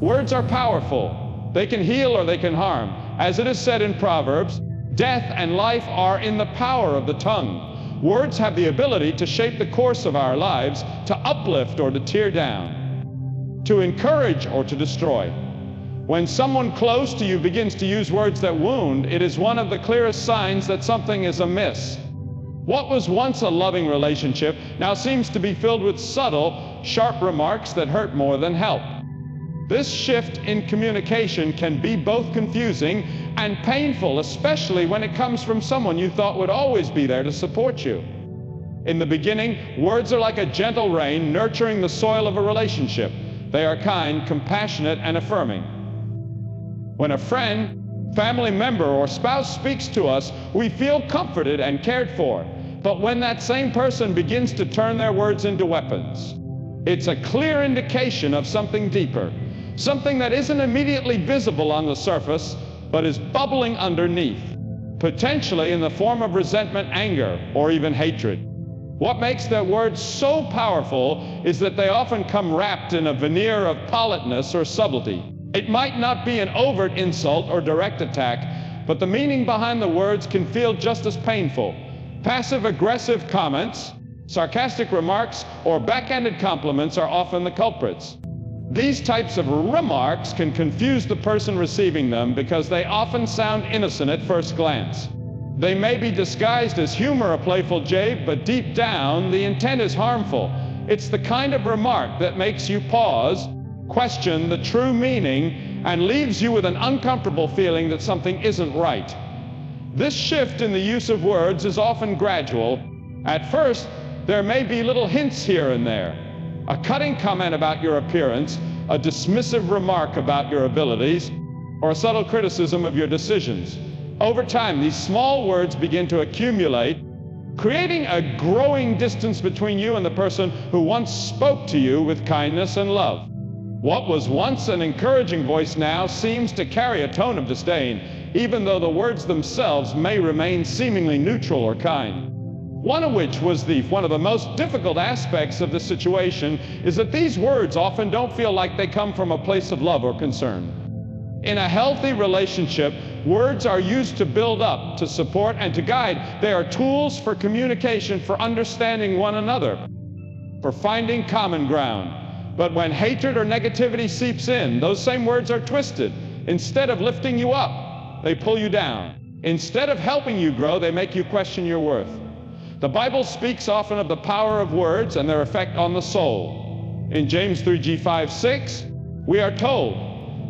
Words are powerful. They can heal or they can harm. As it is said in Proverbs, death and life are in the power of the tongue. Words have the ability to shape the course of our lives, to uplift or to tear down, to encourage or to destroy. When someone close to you begins to use words that wound, it is one of the clearest signs that something is amiss. What was once a loving relationship now seems to be filled with subtle, sharp remarks that hurt more than help. This shift in communication can be both confusing and painful, especially when it comes from someone you thought would always be there to support you. In the beginning, words are like a gentle rain nurturing the soil of a relationship. They are kind, compassionate, and affirming. When a friend, family member, or spouse speaks to us, we feel comforted and cared for. But when that same person begins to turn their words into weapons, it's a clear indication of something deeper, something that isn't immediately visible on the surface, but is bubbling underneath, potentially in the form of resentment, anger, or even hatred. What makes their words so powerful is that they often come wrapped in a veneer of politeness or subtlety. It might not be an overt insult or direct attack, but the meaning behind the words can feel just as painful. Passive-aggressive comments, sarcastic remarks, or backhanded compliments are often the culprits. These types of remarks can confuse the person receiving them because they often sound innocent at first glance. They may be disguised as humor or playful jabe, but deep down, the intent is harmful. It's the kind of remark that makes you pause, question the true meaning, and leaves you with an uncomfortable feeling that something isn't right. This shift in the use of words is often gradual. At first, there may be little hints here and there. A cutting comment about your appearance, a dismissive remark about your abilities, or a subtle criticism of your decisions. Over time, these small words begin to accumulate, creating a growing distance between you and the person who once spoke to you with kindness and love. What was once an encouraging voice now seems to carry a tone of disdain, even though the words themselves may remain seemingly neutral or kind. One of which was one of the most difficult aspects of the situation is that these words often don't feel like they come from a place of love or concern. In a healthy relationship, words are used to build up, to support, and to guide. They are tools for communication, for understanding one another, for finding common ground. But when hatred or negativity seeps in, those same words are twisted. Instead of lifting you up, they pull you down. Instead of helping you grow, they make you question your worth. The Bible speaks often of the power of words and their effect on the soul. In James 3:5-6, we are told,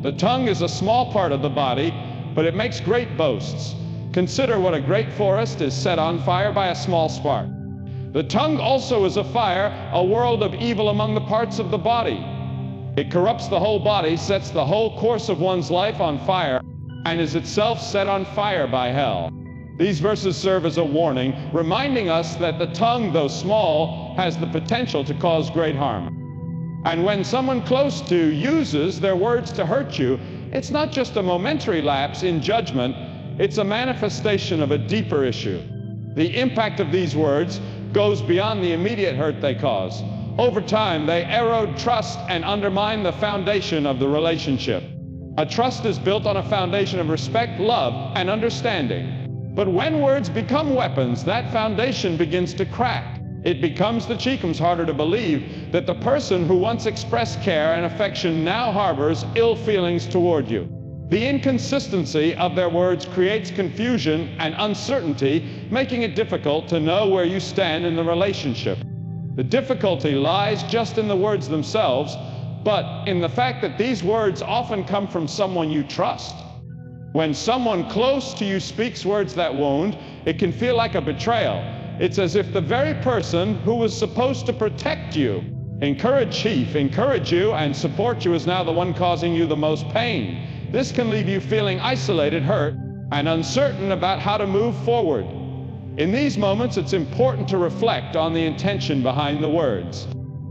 "The tongue is a small part of the body, but it makes great boasts. Consider what a great forest is set on fire by a small spark. The tongue also is a fire, a world of evil among the parts of the body. It corrupts the whole body, sets the whole course of one's life on fire, and is itself set on fire by hell." These verses serve as a warning, reminding us that the tongue, though small, has the potential to cause great harm. And when someone close to uses their words to hurt you, it's not just a momentary lapse in judgment, it's a manifestation of a deeper issue. The impact of these words goes beyond the immediate hurt they cause. Over time, they erode trust and undermine the foundation of the relationship. A trust is built on a foundation of respect, love, and understanding. But when words become weapons, that foundation begins to crack. It becomes harder to believe that the person who once expressed care and affection now harbors ill feelings toward you. The inconsistency of their words creates confusion and uncertainty, making it difficult to know where you stand in the relationship. The difficulty lies just in the words themselves, but in the fact that these words often come from someone you trust. When someone close to you speaks words that wound, it can feel like a betrayal. It's as if the very person who was supposed to protect you, encourage you, and support you is now the one causing you the most pain. This can leave you feeling isolated, hurt, and uncertain about how to move forward. In these moments, it's important to reflect on the intention behind the words.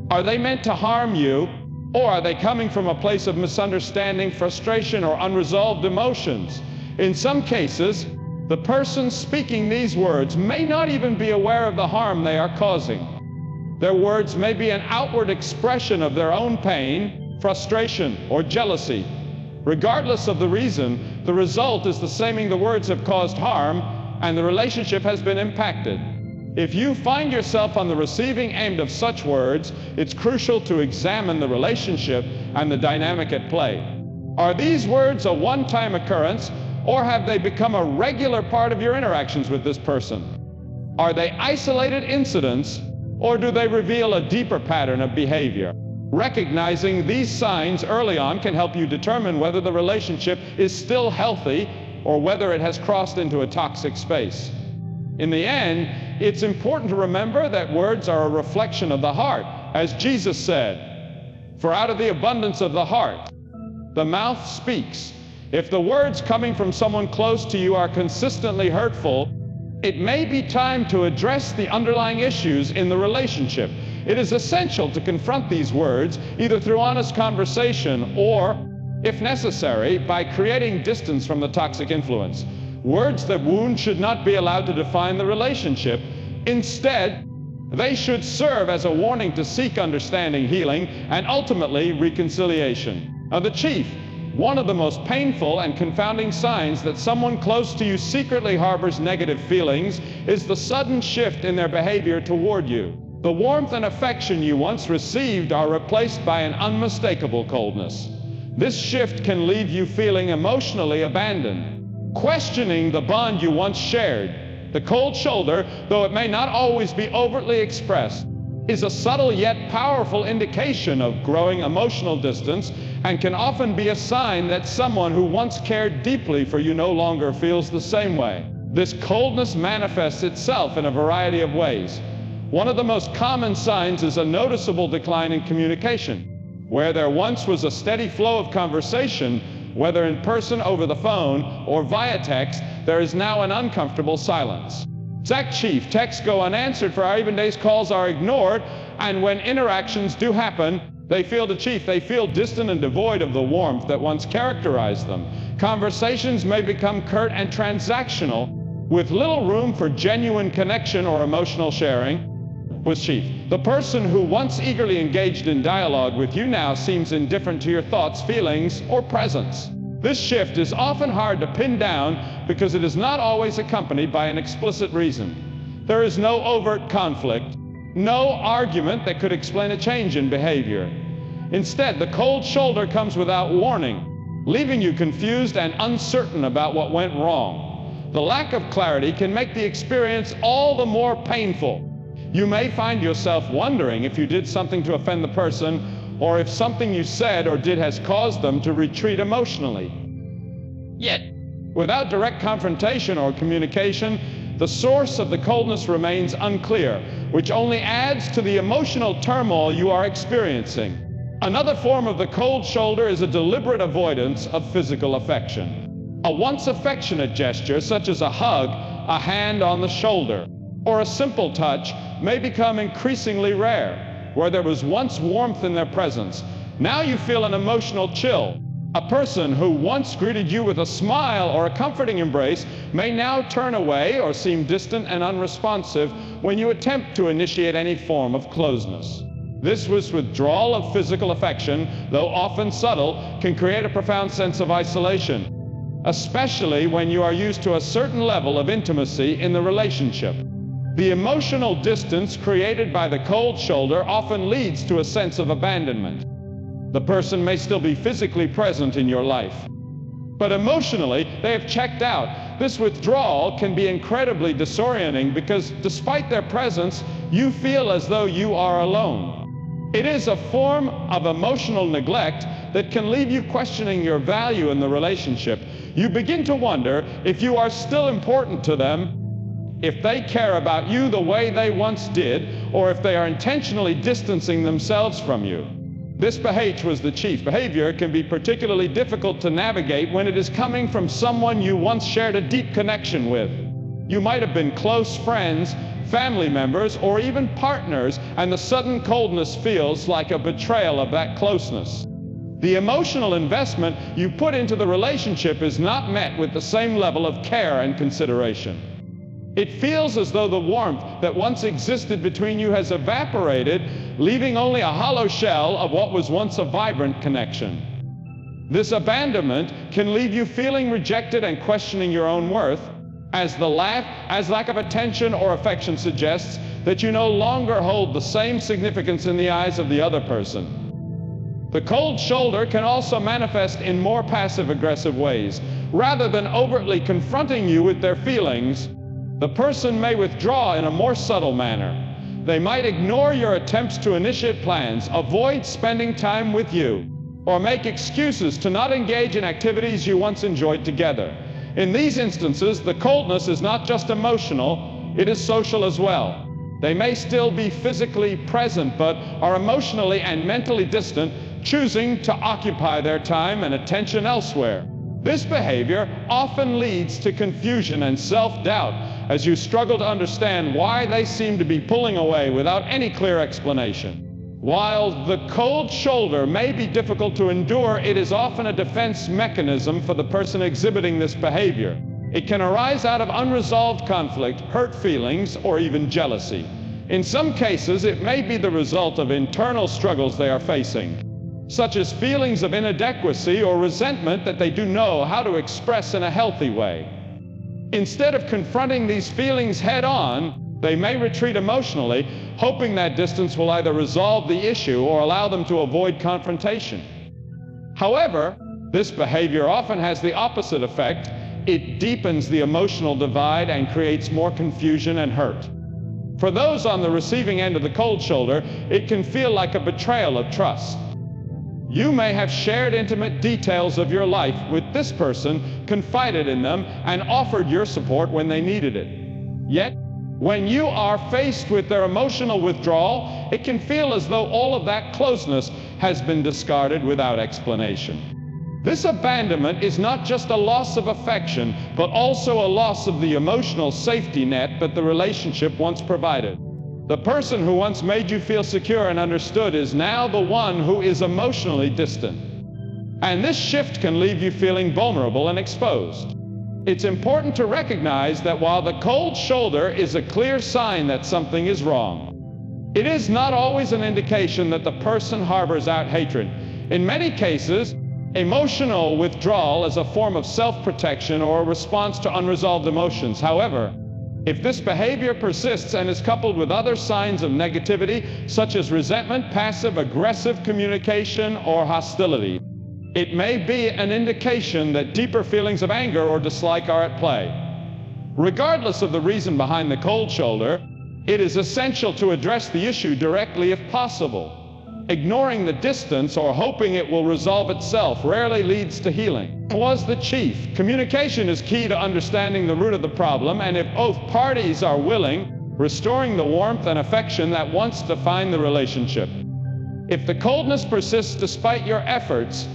Are they meant to harm you? Or are they coming from a place of misunderstanding, frustration, or unresolved emotions? In some cases, the person speaking these words may not even be aware of the harm they are causing. Their words may be an outward expression of their own pain, frustration, or jealousy. Regardless of the reason, the result is the same: the words have caused harm, and the relationship has been impacted. If you find yourself on the receiving end of such words, it's crucial to examine the relationship and the dynamic at play. Are these words a one-time occurrence, or have they become a regular part of your interactions with this person? Are they isolated incidents, or do they reveal a deeper pattern of behavior? Recognizing these signs early on can help you determine whether the relationship is still healthy or whether it has crossed into a toxic space. In the end, it's important to remember that words are a reflection of the heart. As Jesus said, "For out of the abundance of the heart, the mouth speaks." If the words coming from someone close to you are consistently hurtful, it may be time to address the underlying issues in the relationship. It is essential to confront these words, either through honest conversation or, if necessary, by creating distance from the toxic influence. Words that wound should not be allowed to define the relationship. Instead, they should serve as a warning to seek understanding, healing, and ultimately reconciliation. Now, the chief, one of the most painful and confounding signs that someone close to you secretly harbors negative feelings is the sudden shift in their behavior toward you. The warmth and affection you once received are replaced by an unmistakable coldness. This shift can leave you feeling emotionally abandoned, questioning the bond you once shared. The cold shoulder, though it may not always be overtly expressed, is a subtle yet powerful indication of growing emotional distance, and can often be a sign that someone who once cared deeply for you no longer feels the same way. This coldness manifests itself in a variety of ways. One of the most common signs is a noticeable decline in communication. Where there once was a steady flow of conversation, whether in person, over the phone, or via text, there is now an uncomfortable silence. Chief, texts go unanswered for hours, even days, calls are ignored, and when interactions do happen, they feel distant and devoid of the warmth that once characterized them. Conversations may become curt and transactional, with little room for genuine connection or emotional sharing. With Chief, the person who once eagerly engaged in dialogue with you now seems indifferent to your thoughts, feelings, or presence. This shift is often hard to pin down because it is not always accompanied by an explicit reason. There is no overt conflict, no argument that could explain a change in behavior. Instead, the cold shoulder comes without warning, leaving you confused and uncertain about what went wrong. The lack of clarity can make the experience all the more painful. You may find yourself wondering if you did something to offend the person, or if something you said or did has caused them to retreat emotionally. Yet, without direct confrontation or communication, the source of the coldness remains unclear, which only adds to the emotional turmoil you are experiencing. Another form of the cold shoulder is a deliberate avoidance of physical affection. A once affectionate gesture, such as a hug, a hand on the shoulder, or a simple touch, may become increasingly rare. Where there was once warmth in their presence, now you feel an emotional chill. A person who once greeted you with a smile or a comforting embrace may now turn away or seem distant and unresponsive when you attempt to initiate any form of closeness. This withdrawal of physical affection, though often subtle, can create a profound sense of isolation, especially when you are used to a certain level of intimacy in the relationship. The emotional distance created by the cold shoulder often leads to a sense of abandonment. The person may still be physically present in your life, but emotionally they have checked out. This withdrawal can be incredibly disorienting because despite their presence, you feel as though you are alone. It is a form of emotional neglect that can leave you questioning your value in the relationship. You begin to wonder if you are still important to them, if they care about you the way they once did, or if they are intentionally distancing themselves from you. This behavior can be particularly difficult to navigate when it is coming from someone you once shared a deep connection with. You might have been close friends, family members, or even partners, and the sudden coldness feels like a betrayal of that closeness. The emotional investment you put into the relationship is not met with the same level of care and consideration. It feels as though the warmth that once existed between you has evaporated, leaving only a hollow shell of what was once a vibrant connection. This abandonment can leave you feeling rejected and questioning your own worth, as lack of attention or affection suggests that you no longer hold the same significance in the eyes of the other person. The cold shoulder can also manifest in more passive-aggressive ways. Rather than overtly confronting you with their feelings, the person may withdraw in a more subtle manner. They might ignore your attempts to initiate plans, avoid spending time with you, or make excuses to not engage in activities you once enjoyed together. In these instances, the coldness is not just emotional, it is social as well. They may still be physically present, but are emotionally and mentally distant, choosing to occupy their time and attention elsewhere. This behavior often leads to confusion and self-doubt as you struggle to understand why they seem to be pulling away without any clear explanation. While the cold shoulder may be difficult to endure, it is often a defense mechanism for the person exhibiting this behavior. It can arise out of unresolved conflict, hurt feelings, or even jealousy. In some cases, it may be the result of internal struggles they are facing, such as feelings of inadequacy or resentment that they do know how to express in a healthy way. Instead of confronting these feelings head-on, they may retreat emotionally, hoping that distance will either resolve the issue or allow them to avoid confrontation. However, this behavior often has the opposite effect. It deepens the emotional divide and creates more confusion and hurt. For those on the receiving end of the cold shoulder, it can feel like a betrayal of trust. You may have shared intimate details of your life with this person, confided in them, and offered your support when they needed it. Yet, when you are faced with their emotional withdrawal, it can feel as though all of that closeness has been discarded without explanation. This abandonment is not just a loss of affection, but also a loss of the emotional safety net that the relationship once provided. The person who once made you feel secure and understood is now the one who is emotionally distant. And this shift can leave you feeling vulnerable and exposed. It's important to recognize that while the cold shoulder is a clear sign that something is wrong, it is not always an indication that the person harbors out hatred. In many cases, emotional withdrawal is a form of self-protection or a response to unresolved emotions. However, if this behavior persists and is coupled with other signs of negativity, such as resentment, passive-aggressive communication, or hostility, it may be an indication that deeper feelings of anger or dislike are at play. Regardless of the reason behind the cold shoulder, it is essential to address the issue directly if possible. Ignoring the distance or hoping it will resolve itself rarely leads to healing. Was the chief. Communication is key to understanding the root of the problem, and if both parties are willing, restoring the warmth and affection that once defined the relationship. If the coldness persists despite your efforts,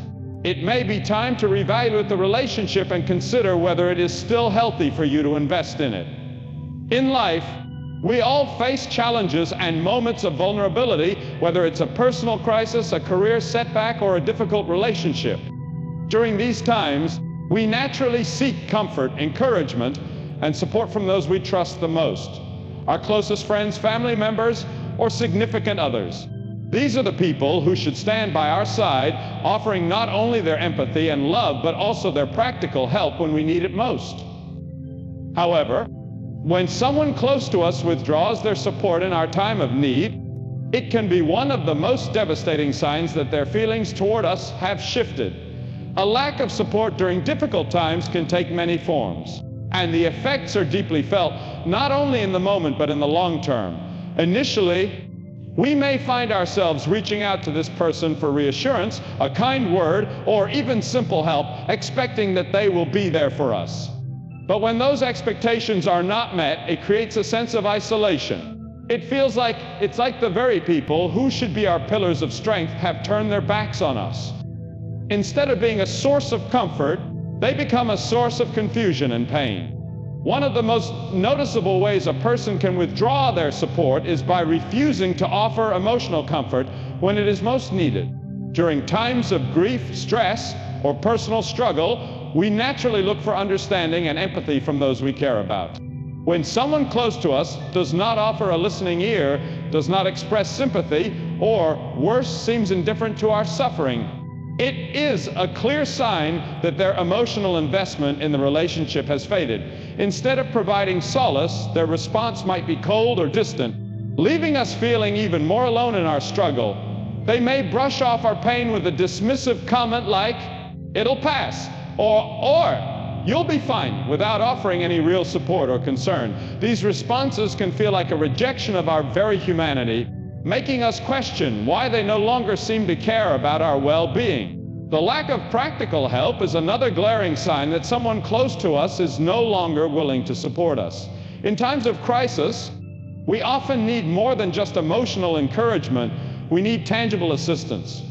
it may be time to reevaluate the relationship and consider whether it is still healthy for you to invest in it. In life, we all face challenges and moments of vulnerability, whether it's a personal crisis, a career setback, or a difficult relationship. During these times, we naturally seek comfort, encouragement, and support from those we trust the most, our closest friends, family members, or significant others. These are the people who should stand by our side, offering not only their empathy and love, but also their practical help when we need it most. However, when someone close to us withdraws their support in our time of need, it can be one of the most devastating signs that their feelings toward us have shifted. A lack of support during difficult times can take many forms, and the effects are deeply felt, not only in the moment but in the long term. Initially, we may find ourselves reaching out to this person for reassurance, a kind word, or even simple help, expecting that they will be there for us. But when those expectations are not met, it creates a sense of isolation. It feels like it's like the very people who should be our pillars of strength have turned their backs on us. Instead of being a source of comfort, they become a source of confusion and pain. One of the most noticeable ways a person can withdraw their support is by refusing to offer emotional comfort when it is most needed. During times of grief, stress, or personal struggle, we naturally look for understanding and empathy from those we care about. When someone close to us does not offer a listening ear, does not express sympathy, or worse, seems indifferent to our suffering, it is a clear sign that their emotional investment in the relationship has faded. Instead of providing solace, their response might be cold or distant, leaving us feeling even more alone in our struggle. They may brush off our pain with a dismissive comment like, "It'll pass," or "You'll be fine," without offering any real support or concern. These responses can feel like a rejection of our very humanity, making us question why they no longer seem to care about our well-being. The lack of practical help is another glaring sign that someone close to us is no longer willing to support us. In times of crisis, we often need more than just emotional encouragement. We need tangible assistance.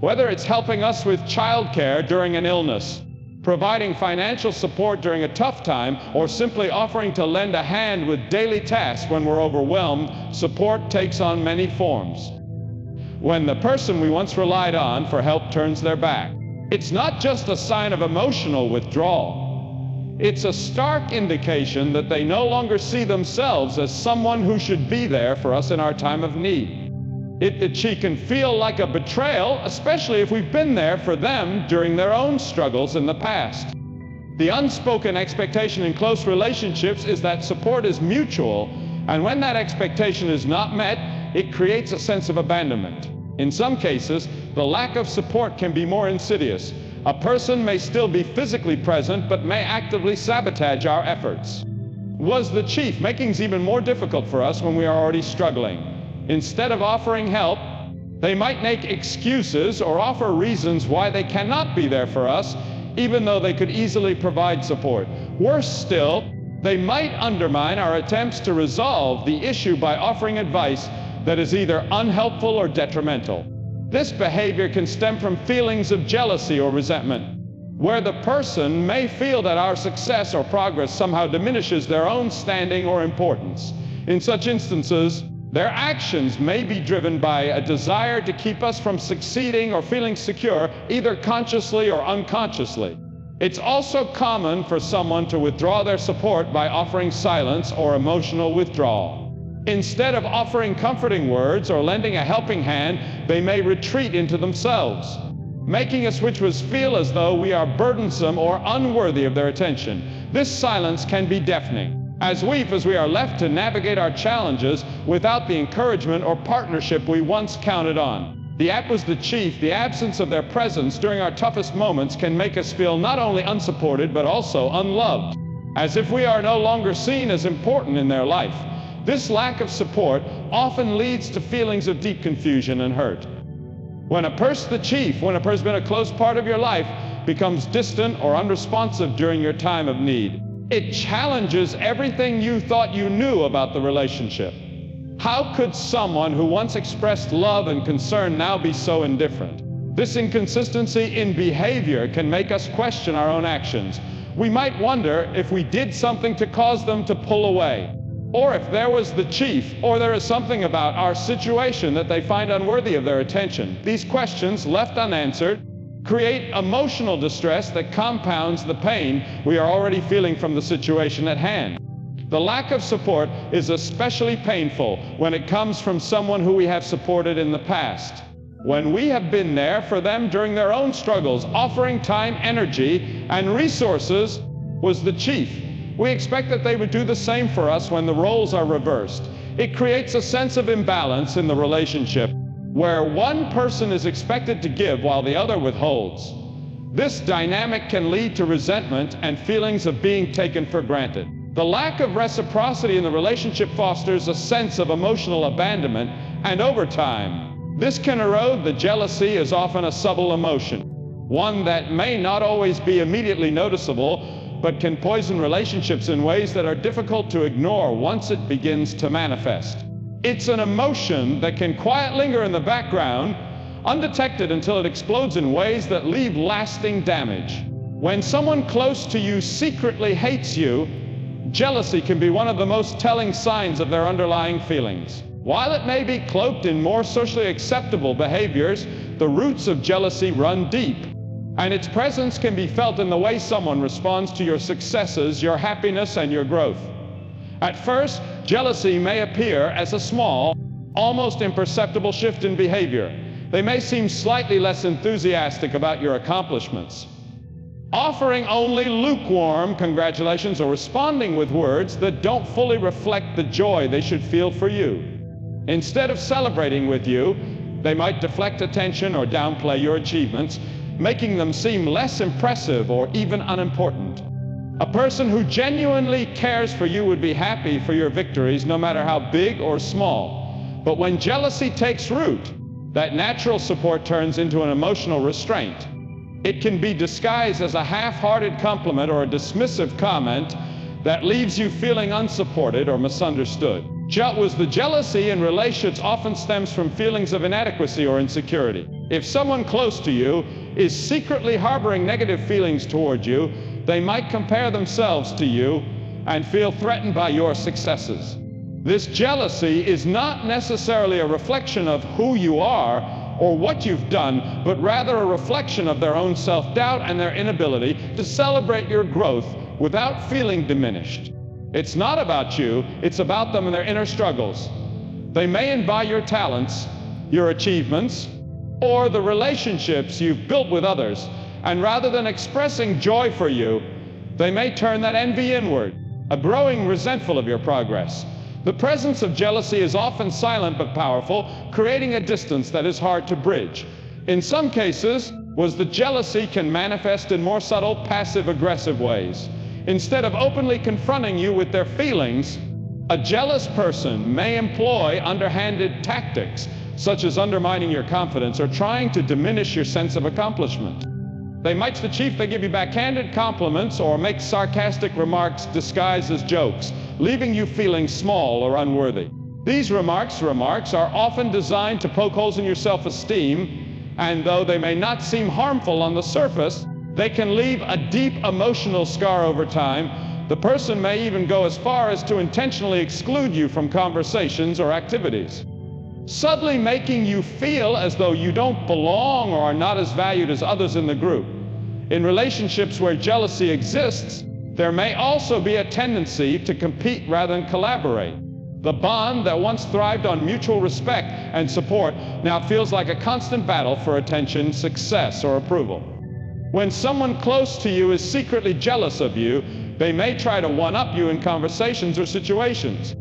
Whether it's helping us with childcare during an illness, providing financial support during a tough time, or simply offering to lend a hand with daily tasks when we're overwhelmed, support takes on many forms. When the person we once relied on for help turns their back, it's not just a sign of emotional withdrawal. It's a stark indication that they no longer see themselves as someone who should be there for us in our time of need. She can feel like a betrayal, especially if we've been there for them during their own struggles in the past. The unspoken expectation in close relationships is that support is mutual, and when that expectation is not met, it creates a sense of abandonment. In some cases, the lack of support can be more insidious. A person may still be physically present, but may actively sabotage our efforts. Was the chief, making things even more difficult for us when we are already struggling. Instead of offering help, they might make excuses or offer reasons why they cannot be there for us, even though they could easily provide support. Worse still, they might undermine our attempts to resolve the issue by offering advice that is either unhelpful or detrimental. This behavior can stem from feelings of jealousy or resentment, where the person may feel that our success or progress somehow diminishes their own standing or importance. In such instances, their actions may be driven by a desire to keep us from succeeding or feeling secure, either consciously or unconsciously. It's also common for someone to withdraw their support by offering silence or emotional withdrawal. Instead of offering comforting words or lending a helping hand, they may retreat into themselves, making us feel as though we are burdensome or unworthy of their attention. This silence can be deafening, as we are left to navigate our challenges without the encouragement or partnership we once counted on. The absence of their presence during our toughest moments can make us feel not only unsupported but also unloved, as if we are no longer seen as important in their life. This lack of support often leads to feelings of deep confusion and hurt. When a person who's been a close part of your life, becomes distant or unresponsive during your time of need, it challenges everything you thought you knew about the relationship. How could someone who once expressed love and concern now be so indifferent? This inconsistency in behavior can make us question our own actions. We might wonder if we did something to cause them to pull away, or if there was there is something about our situation that they find unworthy of their attention. These questions, left unanswered, create emotional distress that compounds the pain we are already feeling from the situation at hand. The lack of support is especially painful when it comes from someone who we have supported in the past. When we have been there for them during their own struggles, offering time, energy, and resources was the chief. We expect that they would do the same for us when the roles are reversed. It creates a sense of imbalance in the relationship, where one person is expected to give while the other withholds. This dynamic can lead to resentment and feelings of being taken for granted. The lack of reciprocity in the relationship fosters a sense of emotional abandonment, and over time, this can erode. The jealousy is often a subtle emotion, one that may not always be immediately noticeable, but can poison relationships in ways that are difficult to ignore once it begins to manifest. It's an emotion that can quietly linger in the background, undetected until it explodes in ways that leave lasting damage. When someone close to you secretly hates you, jealousy can be one of the most telling signs of their underlying feelings. While it may be cloaked in more socially acceptable behaviors, the roots of jealousy run deep, and its presence can be felt in the way someone responds to your successes, your happiness, and your growth. At first, jealousy may appear as a small, almost imperceptible shift in behavior. They may seem slightly less enthusiastic about your accomplishments, offering only lukewarm congratulations or responding with words that don't fully reflect the joy they should feel for you. Instead of celebrating with you, they might deflect attention or downplay your achievements, making them seem less impressive or even unimportant. A person who genuinely cares for you would be happy for your victories, no matter how big or small. But when jealousy takes root, that natural support turns into an emotional restraint. It can be disguised as a half-hearted compliment or a dismissive comment that leaves you feeling unsupported or misunderstood. The jealousy in relationships often stems from feelings of inadequacy or insecurity. If someone close to you is secretly harboring negative feelings toward you, they might compare themselves to you and feel threatened by your successes. This jealousy is not necessarily a reflection of who you are or what you've done, but rather a reflection of their own self-doubt and their inability to celebrate your growth without feeling diminished. It's not about you, it's about them and their inner struggles. They may envy your talents, your achievements, or the relationships you've built with others, and rather than expressing joy for you, they may turn that envy inward, growing resentful of your progress. The presence of jealousy is often silent but powerful, creating a distance that is hard to bridge. In some cases, the jealousy can manifest in more subtle, passive-aggressive ways. Instead of openly confronting you with their feelings, a jealous person may employ underhanded tactics, such as undermining your confidence or trying to diminish your sense of accomplishment. They give you backhanded compliments or make sarcastic remarks disguised as jokes, leaving you feeling small or unworthy. These remarks are often designed to poke holes in your self-esteem, and though they may not seem harmful on the surface, they can leave a deep emotional scar over time. The person may even go as far as to intentionally exclude you from conversations or activities, subtly making you feel as though you don't belong or are not as valued as others in the group. In relationships where jealousy exists, there may also be a tendency to compete rather than collaborate. The bond that once thrived on mutual respect and support now feels like a constant battle for attention, success, or approval. When someone close to you is secretly jealous of you, they may try to one-up you in conversations or situations,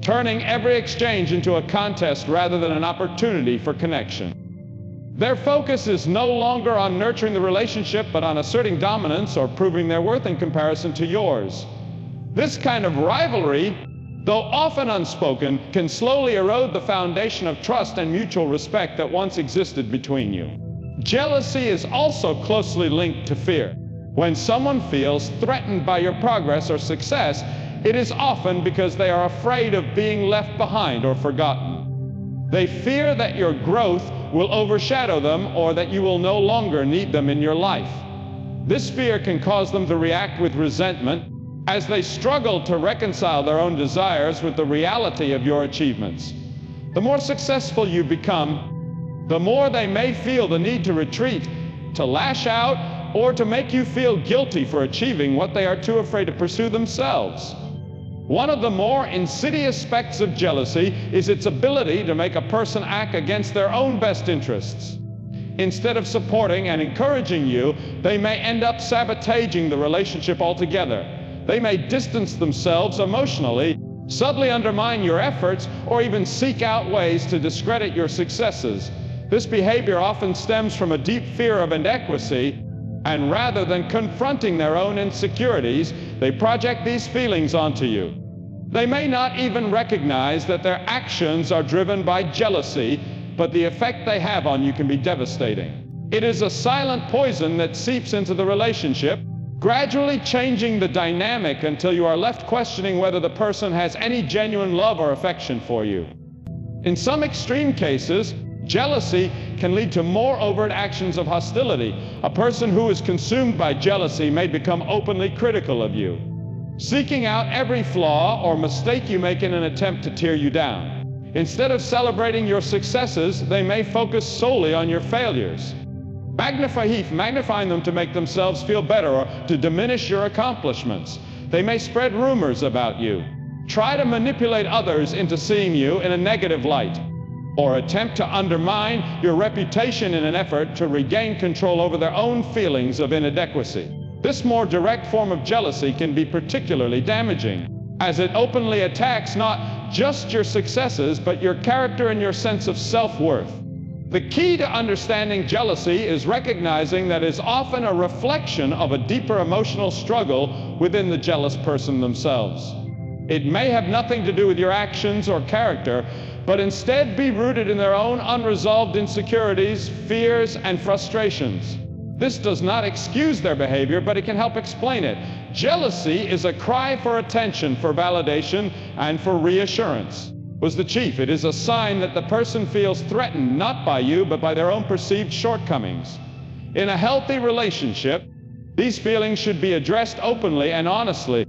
turning every exchange into a contest rather than an opportunity for connection. Their focus is no longer on nurturing the relationship, but on asserting dominance or proving their worth in comparison to yours. This kind of rivalry, though often unspoken, can slowly erode the foundation of trust and mutual respect that once existed between you. Jealousy is also closely linked to fear. When someone feels threatened by your progress or success, it is often because they are afraid of being left behind or forgotten. They fear that your growth will overshadow them or that you will no longer need them in your life. This fear can cause them to react with resentment as they struggle to reconcile their own desires with the reality of your achievements. The more successful you become, the more they may feel the need to retreat, to lash out, or to make you feel guilty for achieving what they are too afraid to pursue themselves. One of the more insidious aspects of jealousy is its ability to make a person act against their own best interests. Instead of supporting and encouraging you, they may end up sabotaging the relationship altogether. They may distance themselves emotionally, subtly undermine your efforts, or even seek out ways to discredit your successes. This behavior often stems from a deep fear of inadequacy, and rather than confronting their own insecurities, they project these feelings onto you. They may not even recognize that their actions are driven by jealousy, but the effect they have on you can be devastating. It is a silent poison that seeps into the relationship, gradually changing the dynamic until you are left questioning whether the person has any genuine love or affection for you. In some extreme cases, jealousy can lead to more overt actions of hostility. A person who is consumed by jealousy may become openly critical of you, seeking out every flaw or mistake you make in an attempt to tear you down. Instead of celebrating your successes, they may focus solely on your failures, magnifying them to make themselves feel better or to diminish your accomplishments. They may spread rumors about you, try to manipulate others into seeing you in a negative light, or attempt to undermine your reputation in an effort to regain control over their own feelings of inadequacy. This more direct form of jealousy can be particularly damaging, as it openly attacks not just your successes, but your character and your sense of self-worth. The key to understanding jealousy is recognizing that it's often a reflection of a deeper emotional struggle within the jealous person themselves. It may have nothing to do with your actions or character, but instead be rooted in their own unresolved insecurities, fears, and frustrations. This does not excuse their behavior, but it can help explain it. Jealousy is a cry for attention, for validation, and for reassurance. Was the chief. It is a sign that the person feels threatened not by you, but by their own perceived shortcomings. In a healthy relationship, these feelings should be addressed openly and honestly,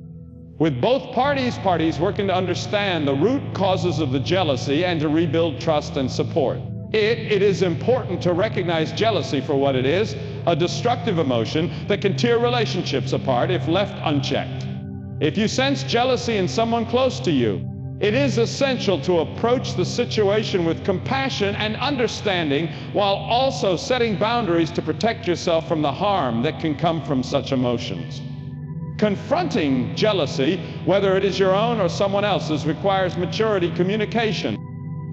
with both parties working to understand the root causes of the jealousy and to rebuild trust and support. It is important to recognize jealousy for what it is, a destructive emotion that can tear relationships apart if left unchecked. If you sense jealousy in someone close to you, it is essential to approach the situation with compassion and understanding, while also setting boundaries to protect yourself from the harm that can come from such emotions. Confronting jealousy, whether it is your own or someone else's, requires maturity, communication,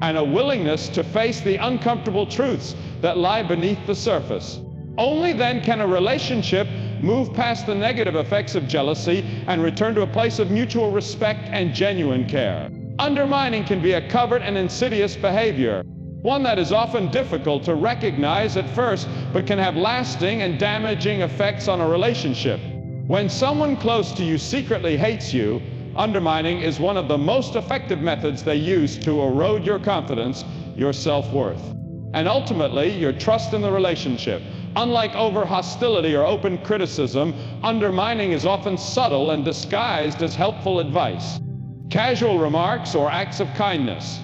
and a willingness to face the uncomfortable truths that lie beneath the surface. Only then can a relationship move past the negative effects of jealousy and return to a place of mutual respect and genuine care. Undermining can be a covert and insidious behavior, one that is often difficult to recognize at first, but can have lasting and damaging effects on a relationship. When someone close to you secretly hates you, undermining is one of the most effective methods they use to erode your confidence, your self-worth, and ultimately your trust in the relationship. Unlike overt hostility or open criticism, undermining is often subtle and disguised as helpful advice, casual remarks, or acts of kindness.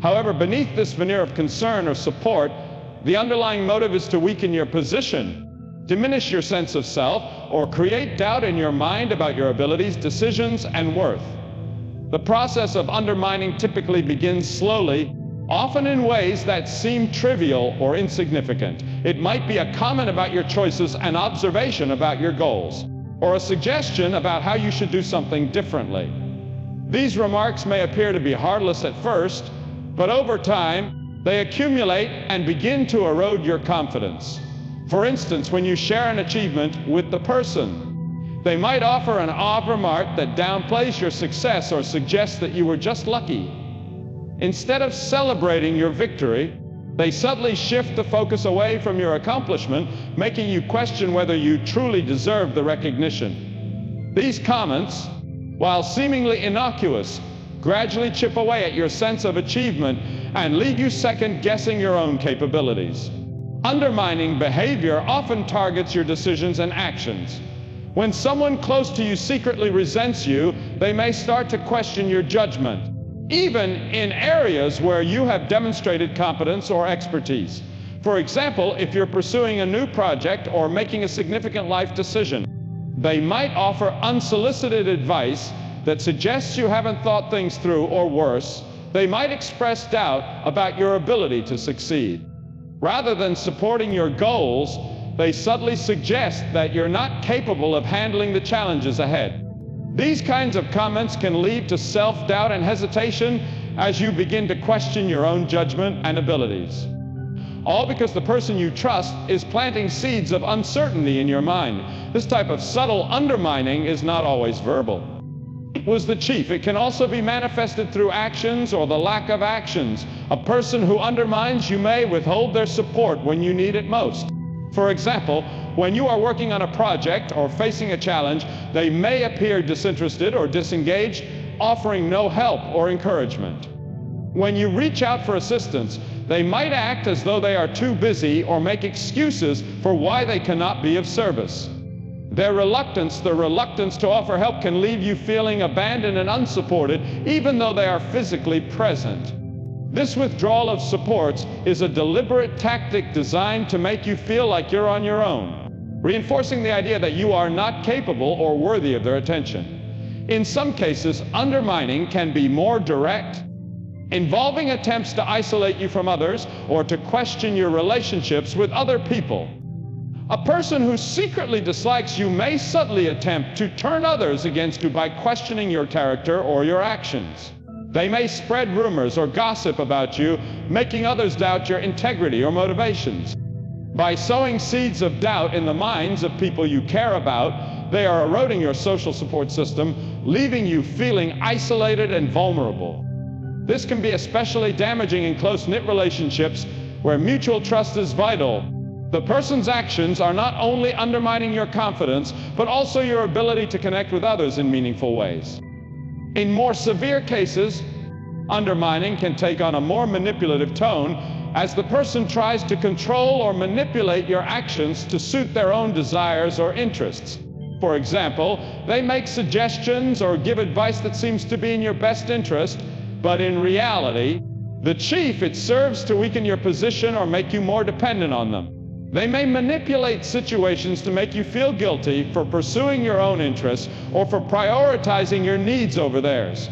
However, beneath this veneer of concern or support, the underlying motive is to weaken your position, diminish your sense of self, or create doubt in your mind about your abilities, decisions, and worth. The process of undermining typically begins slowly, often in ways that seem trivial or insignificant. It might be a comment about your choices, an observation about your goals, or a suggestion about how you should do something differently. These remarks may appear to be harmless at first, but over time, they accumulate and begin to erode your confidence. For instance, when you share an achievement with the person, they might offer an odd remark that downplays your success or suggests that you were just lucky. Instead of celebrating your victory, they subtly shift the focus away from your accomplishment, making you question whether you truly deserve the recognition. These comments, while seemingly innocuous, gradually chip away at your sense of achievement and leave you second-guessing your own capabilities. Undermining behavior often targets your decisions and actions. When someone close to you secretly resents you, they may start to question your judgment, even in areas where you have demonstrated competence or expertise. For example, if you're pursuing a new project or making a significant life decision, they might offer unsolicited advice that suggests you haven't thought things through, or worse, they might express doubt about your ability to succeed. Rather than supporting your goals, they subtly suggest that you're not capable of handling the challenges ahead. These kinds of comments can lead to self-doubt and hesitation as you begin to question your own judgment and abilities. All because the person you trust is planting seeds of uncertainty in your mind. This type of subtle undermining is not always verbal. Was the chief. It can also be manifested through actions or the lack of actions. A person who undermines you may withhold their support when you need it most. For example, when you are working on a project or facing a challenge, they may appear disinterested or disengaged, offering no help or encouragement. When you reach out for assistance, they might act as though they are too busy or make excuses for why they cannot be of service. The reluctance to offer help can leave you feeling abandoned and unsupported, even though they are physically present. This withdrawal of supports is a deliberate tactic designed to make you feel like you're on your own, reinforcing the idea that you are not capable or worthy of their attention. In some cases, undermining can be more direct, involving attempts to isolate you from others or to question your relationships with other people. A person who secretly dislikes you may subtly attempt to turn others against you by questioning your character or your actions. They may spread rumors or gossip about you, making others doubt your integrity or motivations. By sowing seeds of doubt in the minds of people you care about, they are eroding your social support system, leaving you feeling isolated and vulnerable. This can be especially damaging in close-knit relationships where mutual trust is vital. The person's actions are not only undermining your confidence, but also your ability to connect with others in meaningful ways. In more severe cases, undermining can take on a more manipulative tone as the person tries to control or manipulate your actions to suit their own desires or interests. For example, they make suggestions or give advice that seems to be in your best interest, but in reality, the chief, it serves to weaken your position or make you more dependent on them. They may manipulate situations to make you feel guilty for pursuing your own interests or for prioritizing your needs over theirs.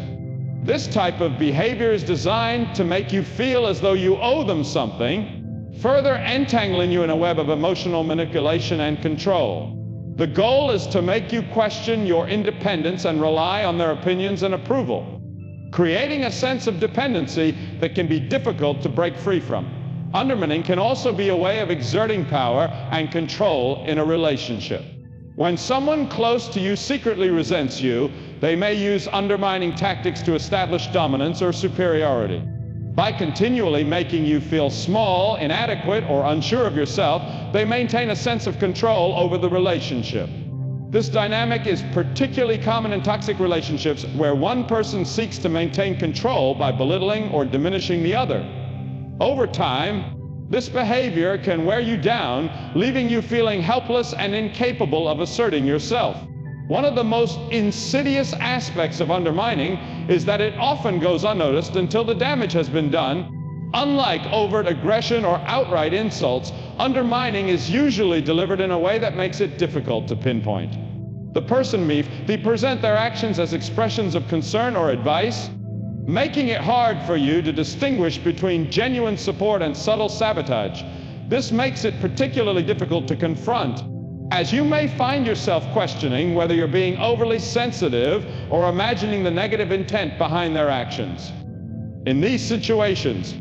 This type of behavior is designed to make you feel as though you owe them something, further entangling you in a web of emotional manipulation and control. The goal is to make you question your independence and rely on their opinions and approval, creating a sense of dependency that can be difficult to break free from. Undermining can also be a way of exerting power and control in a relationship. When someone close to you secretly resents you, they may use undermining tactics to establish dominance or superiority. By continually making you feel small, inadequate, or unsure of yourself, they maintain a sense of control over the relationship. This dynamic is particularly common in toxic relationships where one person seeks to maintain control by belittling or diminishing the other. Over time, this behavior can wear you down, leaving you feeling helpless and incapable of asserting yourself. One of the most insidious aspects of undermining is that it often goes unnoticed until the damage has been done. Unlike overt aggression or outright insults, undermining is usually delivered in a way that makes it difficult to pinpoint. The person may present their actions as expressions of concern or advice, making it hard for you to distinguish between genuine support and subtle sabotage. This makes it particularly difficult to confront, as you may find yourself questioning whether you're being overly sensitive or imagining the negative intent behind their actions. In these situations,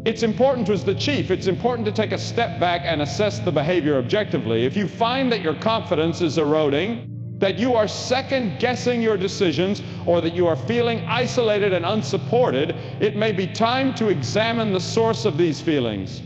it's important to take a step back and assess the behavior objectively. If you find that your confidence is eroding, that you are second-guessing your decisions, or that you are feeling isolated and unsupported, it may be time to examine the source of these feelings.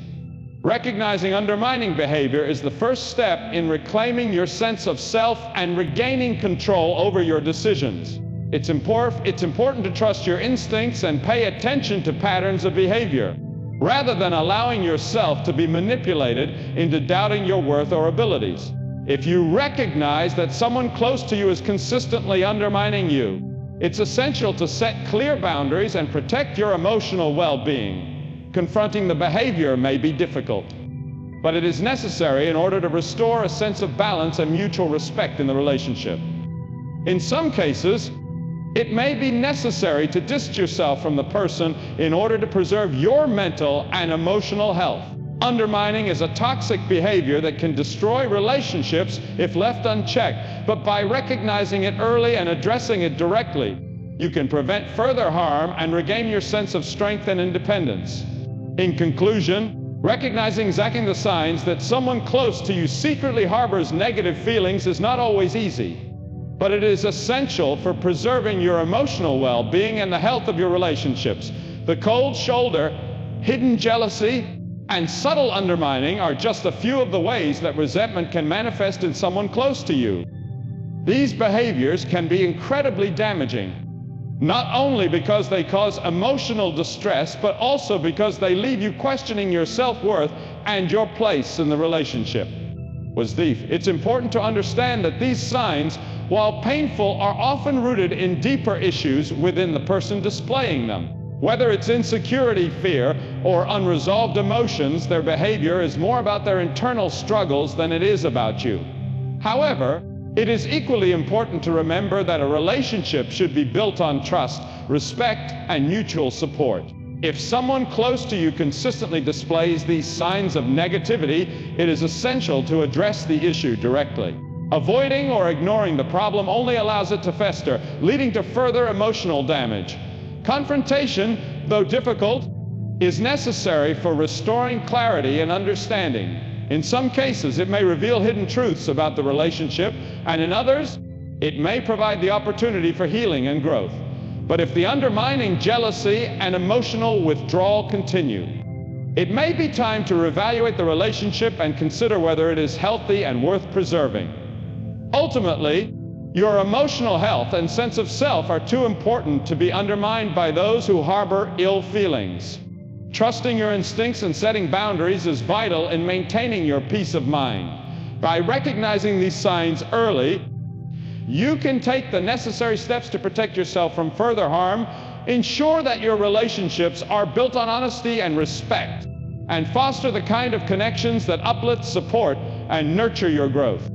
Recognizing undermining behavior is the first step in reclaiming your sense of self and regaining control over your decisions. It's important to trust your instincts and pay attention to patterns of behavior, rather than allowing yourself to be manipulated into doubting your worth or abilities. If you recognize that someone close to you is consistently undermining you, it's essential to set clear boundaries and protect your emotional well-being. Confronting the behavior may be difficult, but it is necessary in order to restore a sense of balance and mutual respect in the relationship. In some cases, it may be necessary to distance yourself from the person in order to preserve your mental and emotional health. Undermining is a toxic behavior that can destroy relationships if left unchecked, but by recognizing it early and addressing it directly, you can prevent further harm and regain your sense of strength and independence. In conclusion, recognizing the signs that someone close to you secretly harbors negative feelings is not always easy, but it is essential for preserving your emotional well-being and the health of your relationships. The cold shoulder, hidden jealousy, and subtle undermining are just a few of the ways that resentment can manifest in someone close to you. These behaviors can be incredibly damaging, not only because they cause emotional distress, but also because they leave you questioning your self-worth and your place in the relationship. It's important to understand that these signs, while painful, are often rooted in deeper issues within the person displaying them. Whether it's insecurity, fear, or unresolved emotions, their behavior is more about their internal struggles than it is about you. However, It is equally important to remember that a relationship should be built on trust, respect, and mutual support. If someone close to you consistently displays these signs of negativity, it is essential to address the issue directly. Avoiding or ignoring the problem only allows it to fester, leading to further emotional damage. Confrontation, though difficult, is necessary for restoring clarity and understanding. In some cases, it may reveal hidden truths about the relationship, and in others, it may provide the opportunity for healing and growth. But if the undermining jealousy and emotional withdrawal continue, it may be time to reevaluate the relationship and consider whether it is healthy and worth preserving. Ultimately, your emotional health and sense of self are too important to be undermined by those who harbor ill feelings. Trusting your instincts and setting boundaries is vital in maintaining your peace of mind. By recognizing these signs early, you can take the necessary steps to protect yourself from further harm, ensure that your relationships are built on honesty and respect, and foster the kind of connections that uplift, support, and nurture your growth.